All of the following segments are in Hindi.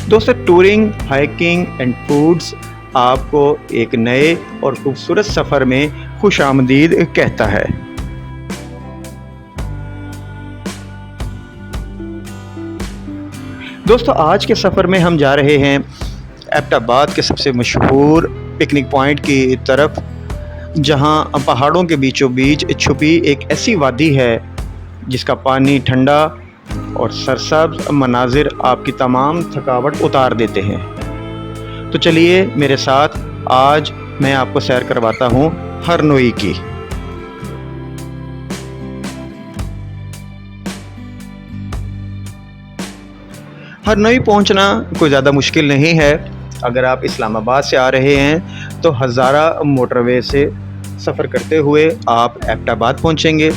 दोस्तों, टूरिंग, हाइकिंग एंड फूड्स आपको एक नए और खूबसूरत सफ़र में खुशामदीद कहता है। दोस्तों, आज के सफ़र में हम जा रहे हैं एबटाबाद के सबसे मशहूर पिकनिक पॉइंट की तरफ, जहां पहाड़ों के बीचों बीच छुपी एक ऐसी वादी है जिसका पानी ठंडा और सरसब्ज मनाजिर आपकी तमाम थकावट उतार देते हैं। तो चलिए मेरे साथ, आज मैं आपको सैर करवाता हूं हरनोई की। हरनोई पहुंचना कोई ज़्यादा मुश्किल नहीं है। अगर आप इस्लामाबाद से आ रहे हैं तो हज़ारा मोटरवे से सफ़र करते हुए आप एबटाबाद पहुंचेंगे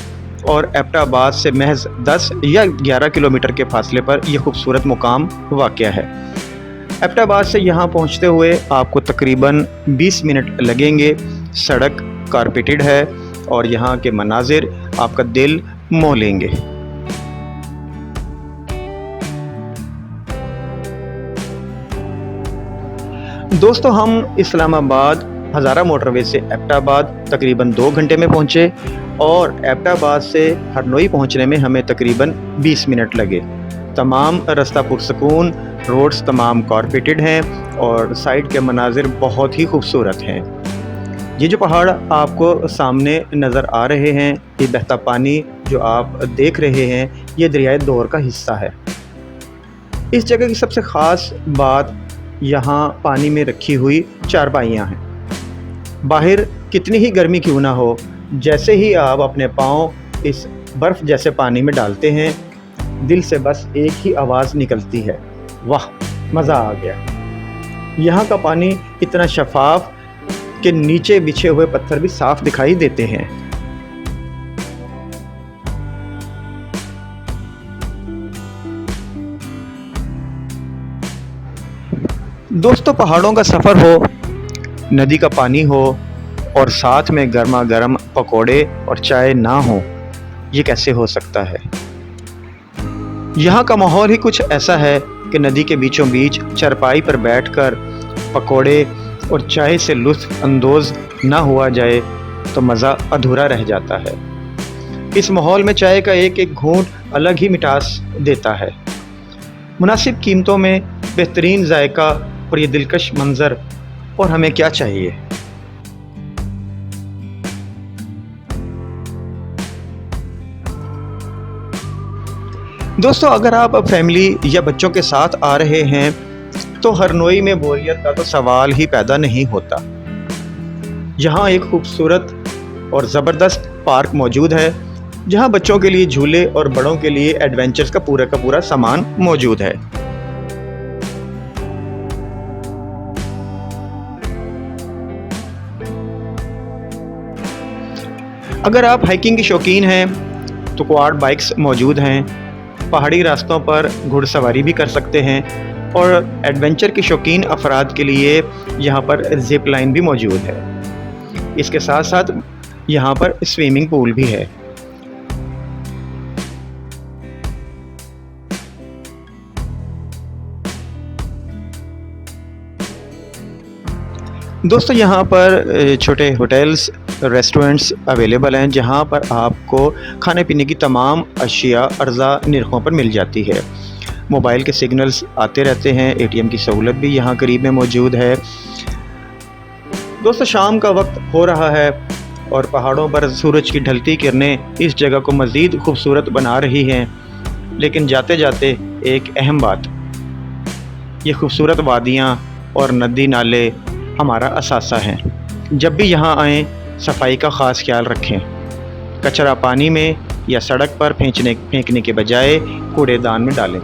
और एबटाबाद से महज 10 या 11 किलोमीटर के फासले पर यह खूबसूरत मुकाम वाक़या है। एबटाबाद से यहाँ पहुँचते हुए आपको तकरीबन 20 मिनट लगेंगे। सड़क कारपेटेड है और यहाँ के मनाजिर आपका दिल मोह लेंगे। दोस्तों, हम इस्लामाबाद हज़ारा मोटरवे से एबटाबाद तकरीबन 2 घंटे में पहुँचे और एबटाबाद से हरनोई पहुँचने में हमें तकरीबन 20 मिनट लगे। तमाम रास्ता पुरसकून, रोड्स तमाम कारपेटेड हैं और साइड के मनाजिर बहुत ही खूबसूरत हैं। ये जो पहाड़ आपको सामने नज़र आ रहे हैं, ये बहता पानी जो आप देख रहे हैं, ये दरियाए दौर का हिस्सा है। इस जगह की सबसे ख़ास बात यहाँ पानी में रखी हुई चारपाइयाँ हैं। बाहर कितनी ही गर्मी क्यों ना हो, जैसे ही आप अपने पाँव इस बर्फ़ जैसे पानी में डालते हैं, दिल से बस एक ही आवाज़ निकलती है, वाह, मज़ा आ गया। यहाँ का पानी इतना शफाफ कि नीचे बिछे हुए पत्थर भी साफ दिखाई देते हैं। दोस्तों, पहाड़ों का सफ़र हो, नदी का पानी हो और साथ में गर्मा गर्म पकोड़े और चाय ना हो, ये कैसे हो सकता है। यहाँ का माहौल ही कुछ ऐसा है कि नदी के बीचों बीच चारपाई पर बैठकर पकोड़े और चाय से लुत्फ़ अंदोज़ ना हुआ जाए तो मज़ा अधूरा रह जाता है। इस माहौल में चाय का एक एक घूंट अलग ही मिठास देता है। मुनासिब कीमतों में बेहतरीन जायका और ये दिलकश मंज़र, और हमें क्या चाहिए। दोस्तों, अगर आप फैमिली या बच्चों के साथ आ रहे हैं तो हरनोई में बोरियत का तो सवाल ही पैदा नहीं होता। यहाँ एक खूबसूरत और ज़बरदस्त पार्क मौजूद है, जहाँ बच्चों के लिए झूले और बड़ों के लिए एडवेंचर्स का पूरा सामान मौजूद है। अगर आप हाइकिंग के शौकीन हैं तो क्वाड बाइक्स मौजूद हैं। पहाड़ी रास्तों पर घुड़सवारी भी कर सकते हैं और एडवेंचर के शौकीन अफराद के लिए यहाँ पर जिप लाइन भी मौजूद है। इसके साथ साथ यहाँ पर स्विमिंग पूल भी है। दोस्तों, यहाँ पर छोटे होटल्स, रेस्टोरेंट्स अवेलेबल हैं, जहाँ पर आपको खाने पीने की तमाम अशिया अर्ज़ा निर्खों पर मिल जाती है। मोबाइल के सिग्नल्स आते रहते हैं। एटीएम की सहूलत भी यहाँ करीब में मौजूद है। दोस्तों, शाम का वक्त हो रहा है और पहाड़ों पर सूरज की ढलती किरणें इस जगह को मज़ीद खूबसूरत बना रही हैं। लेकिन जाते जाते एक अहम बात, ये खूबसूरत वादियाँ और नदी नाले हमारा असासा हैं। जब भी यहाँ आएँ, सफाई का ख़ास ख्याल रखें। कचरा पानी में या सड़क पर फेंकने के बजाय कूड़ेदान में डालें।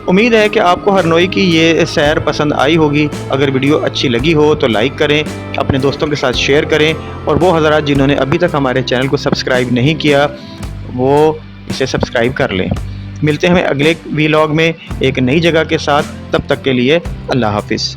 उम्मीद है कि आपको हरनोई की ये सैर पसंद आई होगी। अगर वीडियो अच्छी लगी हो तो लाइक करें, अपने दोस्तों के साथ शेयर करें और वो हज़रात जिन्होंने अभी तक हमारे चैनल को सब्सक्राइब नहीं किया, वो इसे सब्सक्राइब कर लें। मिलते हैं हमें अगले वीलॉग में एक नई जगह के साथ। तब तक के लिए अल्लाह हाफिज़।